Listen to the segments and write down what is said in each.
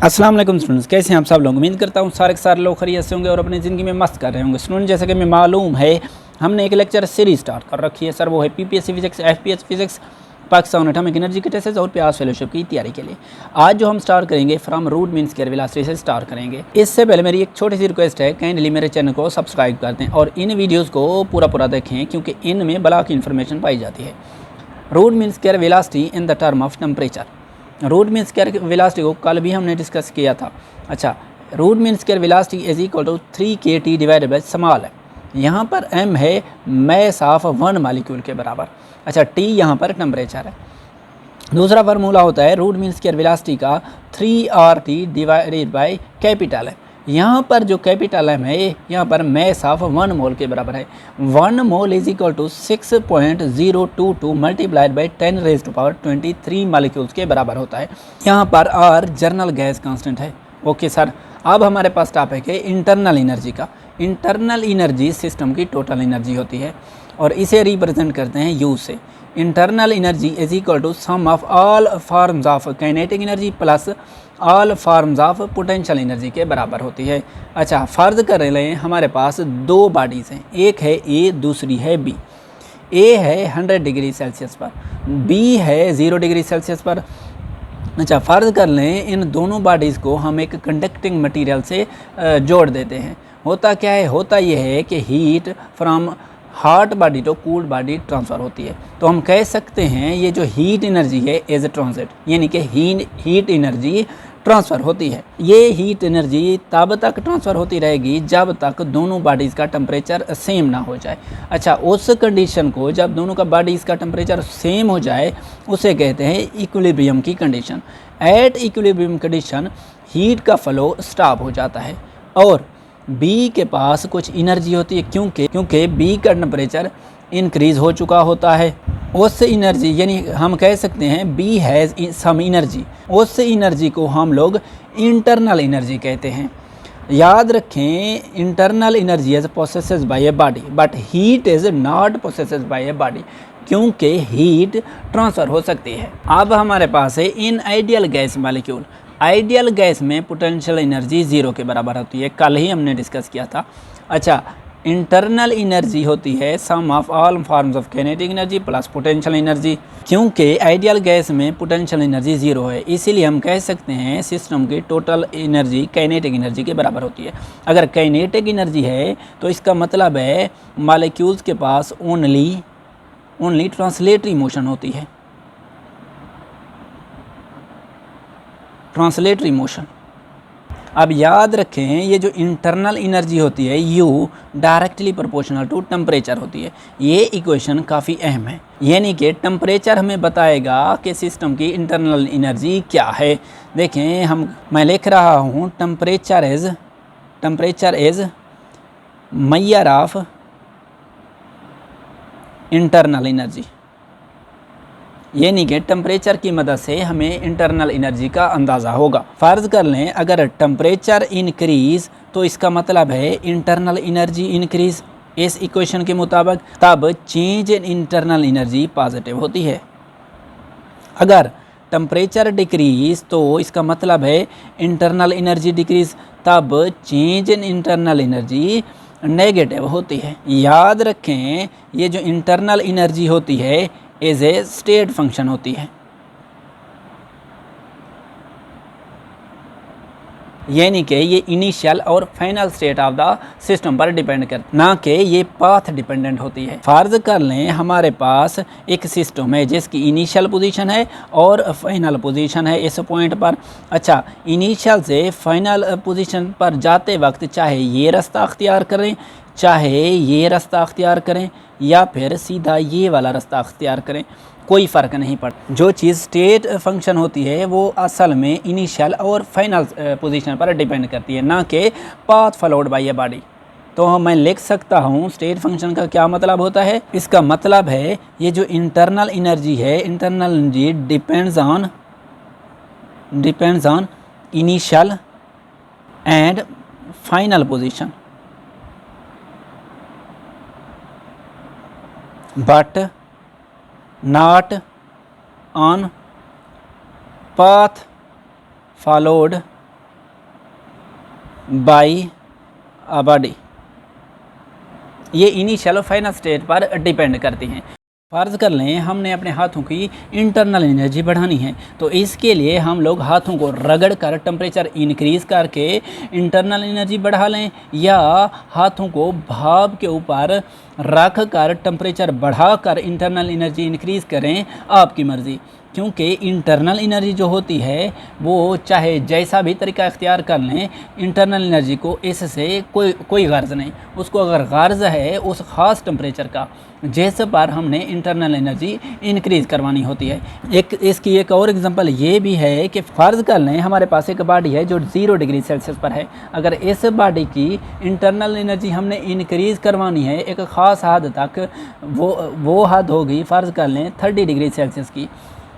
अस्सलाम वालेकुम स्टूडेंट्स, कैसे हैं आप सब लोग। उम्मीद करता हूँ सारे के सारे लोग खैरियत से होंगे और अपनी ज़िंदगी में मस्त कर रहे होंगे। स्टूडेंट, जैसे कि हमें मालूम है हमने एक लेक्चर सीरीज स्टार्ट कर रखी है सर, वो है PPSC physics, FPS physics, Pakistan atomic energy के टेस्ट और प्यास फेलोशिप की तैयारी के लिए। आज जो हम स्टार्ट करेंगे from root mean square velocity से स्टार्ट करेंगे। इससे पहले मेरी एक छोटी सी रिक्वेस्ट है, काइंडली मेरे चैनल को सब्सक्राइब कर दें और इन वीडियोज़ को पूरा देखें क्योंकि इनमें बड़ा की इन्फॉर्मेशन पाई जाती है। Root mean square velocity in the term of temperature. Root mean square velocity को कल भी हमने डिस्कस किया था। अच्छा, root mean square velocity is equal to 3kT divided by small है। यहाँ पर m है मैस ऑफ वन मालिक्यूल के बराबर। अच्छा, t यहाँ पर टेम्परेचर है। दूसरा फार्मूला होता है रूट मीन स्क्वायर वेलोसिटी का 3RT डिवाइडेड बाय कैपिटल है। यहाँ पर जो कैपिटल एम है यहाँ पर मैस ऑफ 1 मोल के बराबर है। 1 mole is equal to 6.022 multiplied by 10⁻23 molecules के बराबर होता है। यहाँ पर आर जर्नल गैस कांस्टेंट है। ओके सर, अब हमारे पास टॉपिक है इंटरनल एनर्जी का। इंटरनल एनर्जी सिस्टम की टोटल एनर्जी होती है और इसे रिप्रेजेंट करते हैं यू से। Internal energy is equal to sum of all forms of kinetic energy plus all forms of potential energy के बराबर होती है। अच्छा, फर्ज कर रहे हैं हमारे पास दो बॉडीज़ हैं, एक है ए, दूसरी है बी। ए है 100 डिग्री सेल्सियस पर, बी है 0 डिग्री सेल्सियस पर। अच्छा, फ़र्ज़ कर लें इन दोनों बॉडीज़ को हम एक कंडक्टिंग मटेरियल से जोड़ देते हैं। होता क्या है, होता यह है कि heat from hot body to cooled body transfer होती है। तो हम कह सकते हैं ये जो हीट एनर्जी है एज ए ट्रांजिट, यानी कि हीट एनर्जी ट्रांसफ़र होती है। ये हीट एनर्जी तब तक ट्रांसफ़र होती रहेगी जब तक दोनों बॉडीज़ का टेम्परेचर सेम ना हो जाए। अच्छा, उस कंडीशन को जब दोनों का बॉडीज़ का टेम्परेचर सेम हो जाए उसे कहते हैं इक्विलिब्रियम की condition. At equilibrium condition heat का फ्लो स्टॉप हो जाता है और बी के पास कुछ एनर्जी होती है क्योंकि बी का टेम्परेचर इंक्रीज़ हो चुका होता है। उस एनर्जी यानी हम कह सकते हैं बी हैज़ सम एनर्जी, उस एनर्जी को हम लोग इंटरनल एनर्जी कहते हैं। याद रखें, internal energy is possessed bye a body but heat is not possessed bye a body, क्योंकि हीट ट्रांसफ़र हो सकती है। अब हमारे पास है in ideal gas molecule. Ideal gas में पोटेंशियल एनर्जी 0 के बराबर होती है, कल ही हमने डिस्कस किया था। अच्छा, इंटरनल एनर्जी होती है sum of all forms of kinetic energy plus potential energy. क्योंकि आइडियल गैस में पोटेंशियल एनर्जी 0 है, इसीलिए हम कह सकते हैं सिस्टम की टोटल एनर्जी काइनेटिक एनर्जी के बराबर होती है। अगर काइनेटिक एनर्जी है तो इसका मतलब है मॉलिक्यूल्स के पास ओनली ट्रांसलेटरी मोशन होती है, ट्रांसलेटरी मोशन। अब याद रखें ये जो इंटरनल एनर्जी होती है U directly proportional to temperature होती है। ये इक्वेशन काफ़ी अहम है, यानी कि टेम्परेचर हमें बताएगा कि सिस्टम की इंटरनल एनर्जी क्या है। देखें मैं लिख रहा हूँ temperature is measure of internal energy, यानी कि टेम्परेचर की मदद से हमें इंटरनल एनर्जी का अंदाज़ा होगा। फ़र्ज़ कर लें अगर टेम्परेचर इंक्रीज़ तो इसका मतलब है इंटरनल एनर्जी इंक्रीज़ इस इक्वेशन के मुताबिक, तब change in internal energy positive होती है। अगर टेम्परेचर डिक्रीज़ तो इसका मतलब है इंटरनल एनर्जी डिक्रीज़, तब change in internal energy negative होती है। याद रखें ये जो इंटरनल एनर्जी होती है एज ए स्टेट फंक्शन होती है, यानी कि ये इनिशियल और final state of the system पर डिपेंड करती, ना कि ये पाथ डिपेंडेंट होती है। फर्ज कर लें हमारे पास एक सिस्टम है जिसकी इनिशियल पोजीशन है और फाइनल पोजीशन है इस पॉइंट पर। अच्छा, इनिशियल से फाइनल पोजीशन पर जाते वक्त चाहे ये रास्ता अख्तियार करें, चाहे ये रास्ता अख्तियार करें या फिर सीधा ये वाला रास्ता अख्तियार करें, कोई फ़र्क नहीं पड़ता। जो चीज़ स्टेट फंक्शन होती है वो असल में इनिशियल और फाइनल पोजीशन पर डिपेंड करती है, ना कि path followed by a body. तो मैं लिख सकता हूँ स्टेट फंक्शन का क्या मतलब होता है। इसका मतलब है ये जो इंटरनल एनर्जी है, internal energy depends on initial and final position, but not on path followed by a body, ये इनिशियल और फाइनल स्टेट पर डिपेंड करती हैं। फ़र्ज़ कर लें हमने अपने हाथों की इंटरनल एनर्जी बढ़ानी है, तो इसके लिए हम लोग हाथों को रगड़ कर टेम्परेचर इंक्रीज़ करके इंटरनल एनर्जी बढ़ा लें, या हाथों को भाप के ऊपर रख कर टेम्परेचर बढ़ा कर इंटरनल एनर्जी इंक्रीज़ करें, आपकी मर्ज़ी। क्योंकि इंटरनल एनर्जी जो होती है वो चाहे जैसा भी तरीका इख्तियार कर लें, इंटरनल एनर्जी को इससे कोई गर्ज नहीं। उसको अगर गर्ज है उस ख़ास टेम्परेचर का जिस पर हमने इंटरनल एनर्जी इंक्रीज़ करवानी होती है। इसकी एक और एग्जांपल ये भी है कि फ़र्ज़ कर लें हमारे पास एक बॉडी है जो 0 डिग्री सेल्सियस पर है। अगर इस बॉडी की इंटरनल एनर्जी हमने इंक्रीज़ करवानी है एक ख़ास हद तक, वो हद होगी फ़र्ज़ कर लें 30 डिग्री सेल्सियस की,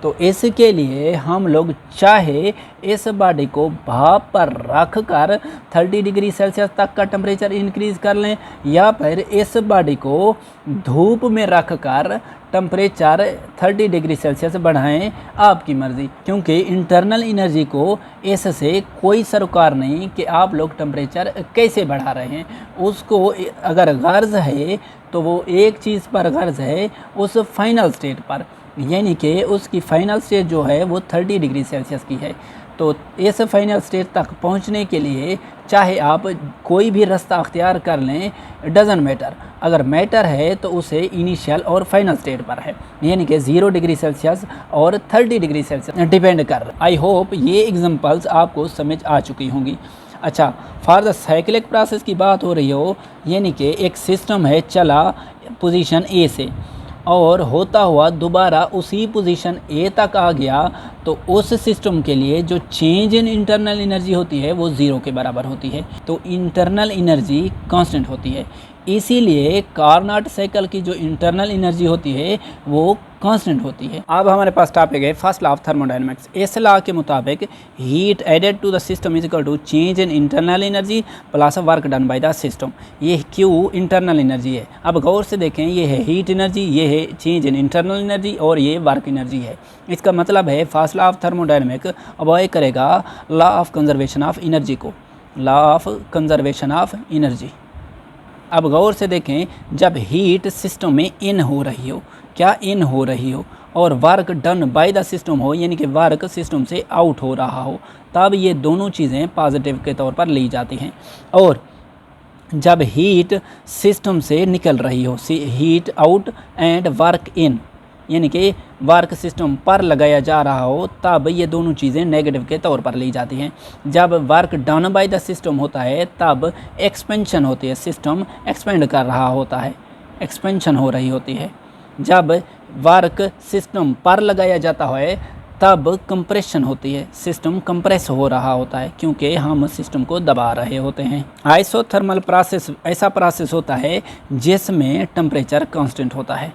तो इसके लिए हम लोग चाहे इस बॉडी को भाप पर रख कर 30 डिग्री सेल्सियस तक का टेम्परेचर इंक्रीज़ कर लें, या फिर इस बॉडी को धूप में रख कर टेम्परेचर 30 डिग्री सेल्सियस बढ़ाएं, आपकी मर्ज़ी। क्योंकि इंटरनल एनर्जी को इससे कोई सरोकार नहीं कि आप लोग टेम्परेचर कैसे बढ़ा रहे हैं। उसको अगर गर्ज है तो वो एक चीज़ पर गर्ज है, उस फाइनल स्टेट पर, यानी कि उसकी फ़ाइनल स्टेट जो है वो 30 डिग्री सेल्सियस की है। तो इस फाइनल स्टेट तक पहुंचने के लिए चाहे आप कोई भी रास्ता अख्तियार कर लें, डज़न मैटर। अगर मैटर है तो उसे इनिशियल और फाइनल स्टेट पर है, यानी कि 0 डिग्री सेल्सियस और 30 डिग्री सेल्सियस डिपेंड कर रहा है। आई होप ये एग्जांपल्स आपको समझ आ चुकी होंगी। अच्छा, फॉर द साइक्लिक प्रोसेस की बात हो रही हो, यानी कि एक सिस्टम है चला पोजीशन ए से और होता हुआ दोबारा उसी पोजीशन ए तक आ गया, तो उस सिस्टम के लिए जो चेंज इन इंटरनल एनर्जी होती है वो 0 के बराबर होती है। तो इंटरनल एनर्जी कांस्टेंट होती है, इसीलिए कार्नोट साइकिल की जो इंटरनल एनर्जी होती है वो कांस्टेंट होती है। अब हमारे पास टॉपिक है फर्स्ट लॉ ऑफ थर्मोडायनेमिक्स। इस लॉ के मुताबिक heat added to the system is equal to change in internal energy plus work done by the system. ये क्यू इंटरनल एनर्जी है। अब गौर से देखें, ये है हीट एनर्जी, ये है चेंज इन इंटरनल एनर्जी और ये वर्क एनर्जी है। इसका मतलब है first law of thermodynamic avoid करेगा law of conservation of energy को, law of conservation of energy. अब गौर से देखें, जब हीट सिस्टम में इन हो रही हो, क्या इन हो रही हो, और work done by the system हो, यानी कि वर्क सिस्टम से आउट हो रहा हो, तब ये दोनों चीज़ें पॉजिटिव के तौर पर ली जाती हैं। और जब हीट सिस्टम से निकल रही हो, heat out and work in, यानी कि वर्क सिस्टम पर लगाया जा रहा हो, तब ये दोनों चीज़ें नेगेटिव के तौर पर ली जाती हैं। जब work done by the system होता है तब एक्सपेंशन होती है, सिस्टम एक्सपेंड कर रहा होता है, एक्सपेंशन हो रही होती है। जब वर्क सिस्टम पर लगाया जाता है तब कंप्रेशन होती है, सिस्टम कंप्रेस हो रहा होता है, क्योंकि हम सिस्टम को दबा रहे होते हैं। आइसोथर्मल प्रोसेस ऐसा प्रोसेस होता है जिसमें टेम्परेचर कांस्टेंट होता है।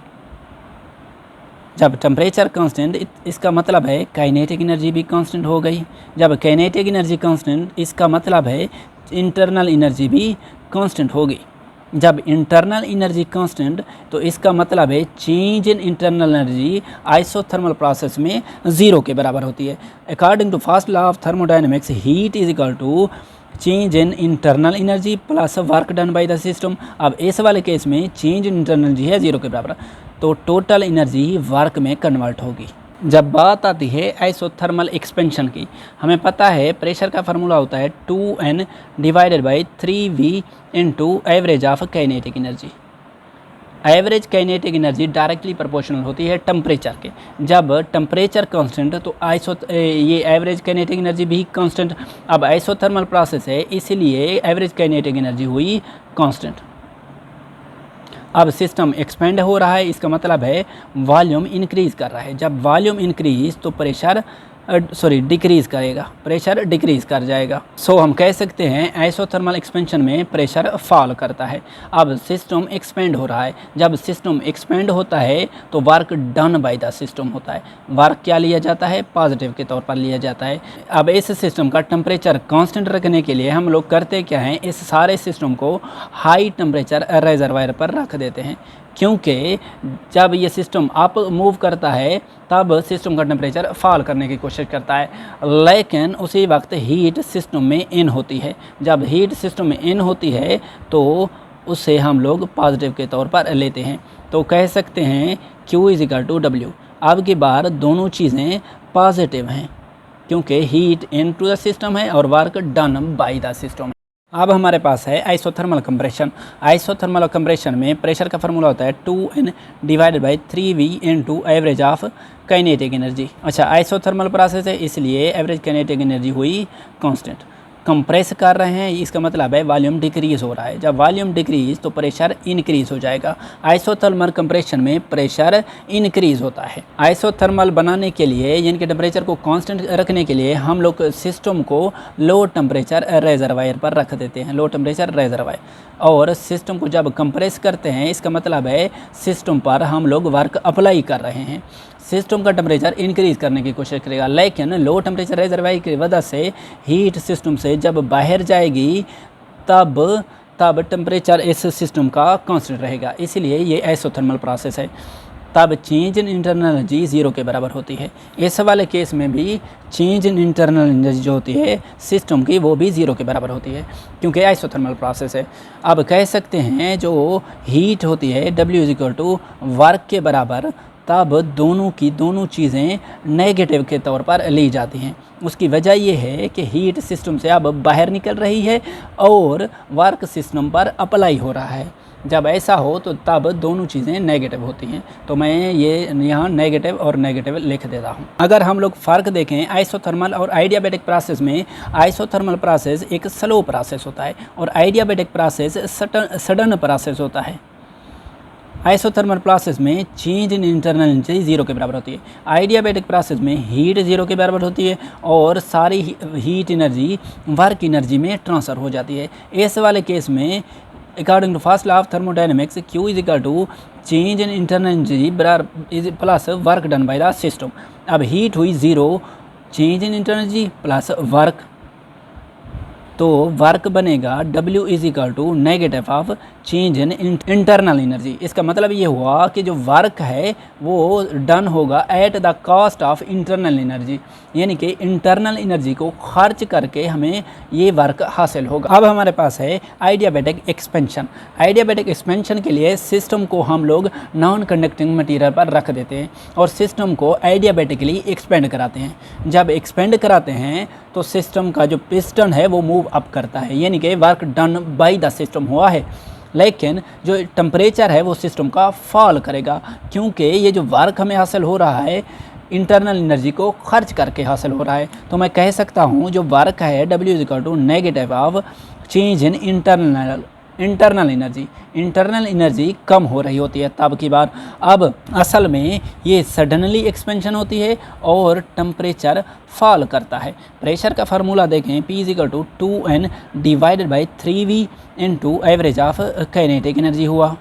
जब टेम्परेचर कांस्टेंट, इसका मतलब है काइनेटिक एनर्जी भी कांस्टेंट हो गई। जब काइनेटिक एनर्जी कांस्टेंट, इसका मतलब है इंटरनल एनर्जी भी कांस्टेंट होगी। जब इंटरनल एनर्जी कांस्टेंट, तो इसका मतलब है change in internal energy isothermal process में 0 के बराबर होती है। According to first law of thermodynamics, heat is equal to change in internal energy plus work done by the system. अब इस वाले केस में चेंज इन इंटरनल एनर्जी है 0 के बराबर, तो टोटल एनर्जी वर्क में कन्वर्ट होगी। जब बात आती है आइसोथर्मल एक्सपेंशन की, हमें पता है प्रेशर का फार्मूला होता है 2n divided by 3v into average of kinetic energy. Average kinetic energy directly proportional होती है टेम्परेचर के। जब टेम्परेचर कांस्टेंट, तो ये एवरेज काइनेटिक एनर्जी भी कांस्टेंट। अब आइसोथर्मल प्रोसेस है, इसलिए एवरेज काइनेटिक एनर्जी हुई कांस्टेंट। अब सिस्टम एक्सपेंड हो रहा है, इसका मतलब है वॉल्यूम इंक्रीज़ कर रहा है। जब वॉल्यूम इंक्रीज तो प्रेशर डिक्रीज़ करेगा, प्रेशर डिक्रीज़ कर जाएगा। सो हम कह सकते हैं आइसोथर्मल एक्सपेंशन में प्रेशर फॉल करता है। अब सिस्टम एक्सपेंड हो रहा है, जब सिस्टम एक्सपेंड होता है तो work done by the system होता है। वर्क क्या लिया जाता है, पॉजिटिव के तौर पर लिया जाता है। अब इस सिस्टम का टेम्परेचर कांस्टेंट रखने के लिए हम लोग करते क्या हैं, इस सारे सिस्टम को हाई टेम्परेचर रिजर्वायर पर रख देते हैं। क्योंकि जब ये सिस्टम अप मूव करता है तब सिस्टम का टेम्परेचर फॉल करने की कोशिश करता है, लेकिन उसी वक्त हीट सिस्टम में इन होती है। जब हीट सिस्टम में इन होती है तो उसे हम लोग पॉजिटिव के तौर पर लेते हैं। तो कह सकते हैं Q इजिकल टू W। अब की बार दोनों चीज़ें पॉजिटिव हैं क्योंकि heat into the system है और work done by the system. अब हमारे पास है आइसोथर्मल कंप्रेशन। आइसोथर्मल कंप्रेशन में प्रेशर का फार्मूला होता है 2N divided by 3V into average of kinetic energy. अच्छा, आइसोथर्मल प्रोसेस है इसलिए एवरेज काइनेटिक एनर्जी हुई कांस्टेंट। कंप्रेस कर रहे हैं इसका मतलब है वॉल्यूम डिक्रीज हो रहा है। जब वॉल्यूम डिक्रीज तो प्रेशर इंक्रीज हो जाएगा। आइसोथर्मल कंप्रेशन में प्रेशर इंक्रीज होता है। आइसोथर्मल बनाने के लिए यानी कि टेम्परेचर को कांस्टेंट रखने के लिए हम लोग सिस्टम को लो टेम्परेचर रेजरवायर पर रख देते हैं, लो टेम्परेचर रेजरवायर। और सिस्टम को जब कंप्रेस करते हैं इसका मतलब है सिस्टम पर हम लोग वर्क अप्लाई कर रहे हैं। सिस्टम का टेम्परेचर इंक्रीज करने की कोशिश करेगा, लेकिन लो टेम्परेचर रेजरवायर की वजह से हीट सिस्टम से जब बाहर जाएगी तब टेम्परेचर इस सिस्टम का कांस्टेंट रहेगा। इसलिए ये आइसोथर्मल प्रोसेस है। तब change in internal energy zero के बराबर होती है। इस वाले केस में भी चेंज इन इंटरनल एनर्जी जो होती है सिस्टम की वो भी ज़ीरो के बराबर होती है क्योंकि आइसोथर्मल प्रोसेस है। अब कह सकते हैं जो हीट होती है W इजिकल टू वर्क के बराबर, तब दोनों चीज़ें नेगेटिव के तौर पर ली जाती हैं। उसकी वजह यह है कि हीट सिस्टम से अब बाहर निकल रही है और वर्क सिस्टम पर अप्लाई हो रहा है। जब ऐसा हो तो तब दोनों चीज़ें नेगेटिव होती हैं। तो मैं ये यहाँ नेगेटिव और नेगेटिव लिख देता हूँ। अगर हम लोग फ़र्क देखें आइसोथर्मल और आइडियाबैटिक प्रोसेस में, आइसोथर्मल प्रोसेस एक स्लो प्रोसेस होता है और आइडियाबैटिक प्रोसेस सडन प्रोसेस होता है। आइसोथर्मल प्रोसेस में change in internal energy zero के बराबर होती है। आइडियाबैटिक प्रोसेस में हीट ज़ीरो के बराबर होती है और सारी हीट एनर्जी वर्क एनर्जी में ट्रांसफ़र हो जाती है। इस वाले केस में according to first law of thermodynamics Q is equal to change in internal energy plus work done by the system. अब हीट हुई zero, change in internal energy plus work, तो वर्क बनेगा W is equal to negative of change in internal energy. इसका मतलब ये हुआ कि जो वर्क है वो डन होगा at the cost of internal energy, यानी कि इंटरनल एनर्जी को खर्च करके हमें ये वर्क हासिल होगा। अब हमारे पास है आइडियाबैटिक एक्सपेंशन। आइडियाबैटिक एक्सपेंशन के लिए सिस्टम को हम लोग नॉन कंडक्टिंग मटीरियल पर रख देते हैं और सिस्टम को आइडियाबैटिकली एक्सपेंड कराते हैं। जब एक्सपेंड कराते हैं तो सिस्टम का जो पिस्टन है वो मूव अप करता है, यानी कि work done by the system हुआ है, लेकिन जो टेम्परेचर है वो सिस्टम का फॉल करेगा क्योंकि ये जो वर्क हमें हासिल हो रहा है इंटरनल एनर्जी को खर्च करके हासिल हो रहा है। तो मैं कह सकता हूँ जो वर्क है W is equal to negative of change in internal energy. Internal energy कम हो रही होती है तब की बार। अब असल में ये सडनली एक्सपेंशन होती है और टेम्परेचर फॉल करता है। प्रेशर का फार्मूला देखें P is equal to 2N divided by 3V into average of kinetic energy हुआ।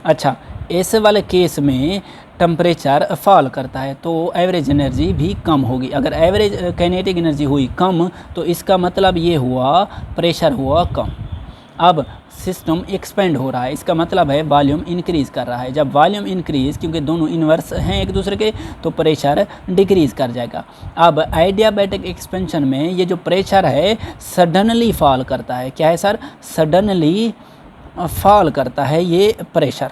अच्छा, इस वाले केस में टेम्परेचर फॉल करता है तो एवरेज एनर्जी भी कम होगी। अगर एवरेज काइनेटिक एनर्जी हुई कम तो इसका मतलब ये हुआ प्रेशर हुआ कम। अब सिस्टम एक्सपेंड हो रहा है, इसका मतलब है वॉल्यूम इंक्रीज़ कर रहा है। जब वॉल्यूम इंक्रीज़, क्योंकि दोनों इन्वर्स हैं एक दूसरे के, तो प्रेशर डिक्रीज़ कर जाएगा। अब आइडियाबैटिक एक्सपेंशन में ये जो प्रेशर है सडनली फॉल करता है। क्या है सर? सडनली फॉल करता है ये प्रेशर।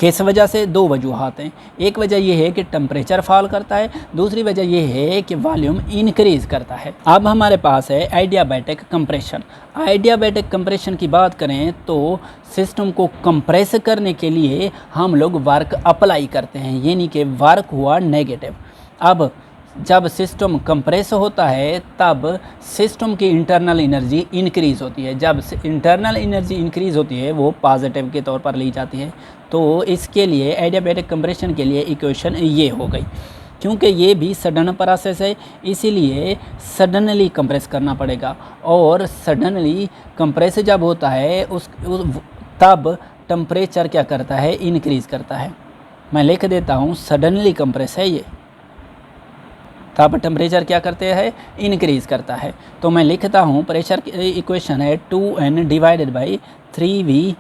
किस वजह से? दो वजूहात हैं। एक वजह यह है कि टेम्परेचर फॉल करता है, दूसरी वजह यह है कि वॉल्यूम इंक्रीज़ करता है। अब हमारे पास है आइडियाबैटिक कंप्रेशन। आइडियाबैटिक कंप्रेशन की बात करें तो सिस्टम को कंप्रेस करने के लिए हम लोग वर्क अप्लाई करते हैं, यानी कि वर्क हुआ नेगेटिव। अब जब सिस्टम कंप्रेस होता है तब सिस्टम की इंटरनल एनर्जी इंक्रीज़ होती है। जब इंटरनल एनर्जी इंक्रीज़ होती है वो पॉजिटिव के तौर पर ली जाती है। तो इसके लिए एडियाबैटिक कंप्रेशन के लिए इक्वेशन ये हो गई। क्योंकि ये भी सडन प्रोसेस है इसीलिए सडनली कंप्रेस करना पड़ेगा, और सडनली कंप्रेस जब होता है तब टेम्परेचर क्या करता है? इंक्रीज़ करता है। मैं लिख देता हूँ, सडनली कंप्रेस है ये, तब टेम्परेचर क्या करते हैं? इंक्रीज़ करता है। तो मैं लिखता हूँ प्रेशर की इक्वेशन है 2N divided by 3V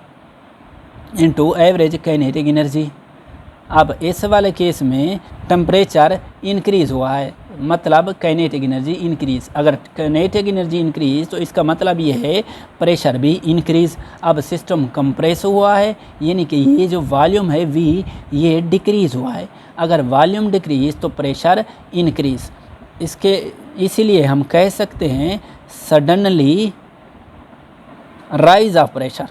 into average kinetic energy. अब इस वाले केस में टेम्परेचर इंक्रीज हुआ है, मतलब काइनेटिक एनर्जी इंक्रीज। अगर काइनेटिक एनर्जी इंक्रीज तो इसका मतलब ये है प्रेशर भी इंक्रीज। अब सिस्टम कंप्रेस हुआ है, यानी कि ये जो वॉल्यूम है V ये डिक्रीज़ हुआ है। अगर वॉल्यूम डिक्रीज तो प्रेशर इंक्रीज। इसके इसीलिए हम कह सकते हैं suddenly rise of pressure,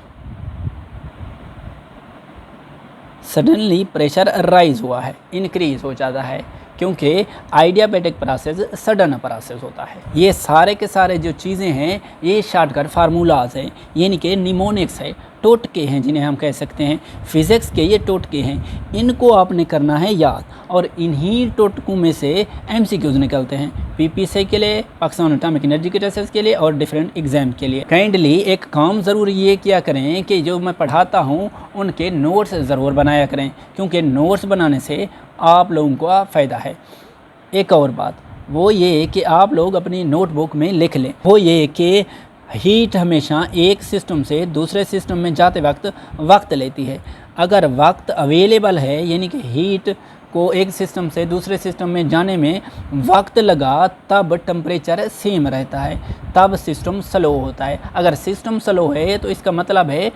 suddenly pressure rise हुआ है, इंक्रीज हो जाता है, क्योंकि आइडियाबैटिक प्रोसेस सडन प्रोसेस होता है। ये सारे के सारे जो चीज़ें हैं ये शॉर्टकट फार्मूलाज हैं, यानी कि निमोनिक्स है, टोटके हैं जिन्हें हम कह सकते हैं। फिज़िक्स के ये टोटके हैं, इनको आपने करना है याद, और इन्हीं टोटकों में से MCQs निकलते हैं PPSC के लिए, पाकिस्तान एटॉमिक एनर्जी के टेस्ट के लिए और डिफरेंट एग्जाम के लिए। काइंडली एक काम ज़रूर ये किया करें कि जो मैं पढ़ाता हूँ उनके नोट्स ज़रूर बनाया करें, क्योंकि नोट्स बनाने से आप लोगों को फ़ायदा है। एक और बात वो ये कि आप लोग अपनी नोटबुक में लिख लें, वो ये कि हीट हमेशा एक सिस्टम से दूसरे सिस्टम में जाते वक्त लेती है। अगर वक्त अवेलेबल है, यानी कि हीट को एक सिस्टम से दूसरे सिस्टम में जाने में वक्त लगा, तब टेम्परेचर सेम रहता है, तब सिस्टम स्लो होता है। अगर सिस्टम स्लो है तो इसका मतलब है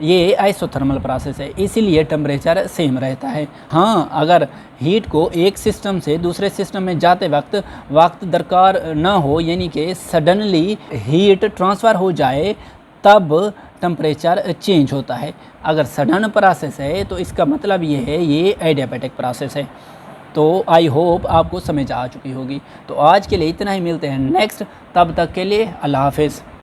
ये आइसोथर्मल प्रोसेस है, इसीलिए टेम्परेचर सेम रहता है। हाँ, अगर हीट को एक सिस्टम से दूसरे सिस्टम में जाते वक्त दरकार ना हो, यानी कि सडनली हीट ट्रांसफ़र हो जाए, तब टेम्परेचर चेंज होता है। अगर सडन प्रोसेस है तो इसका मतलब ये है ये एडियाबैटिक प्रोसेस है। तो आई होप आपको समझ आ चुकी होगी। तो आज के लिए इतना ही, मिलते हैं नेक्स्ट, तब तक के लिए अल्लाह हाफिज़।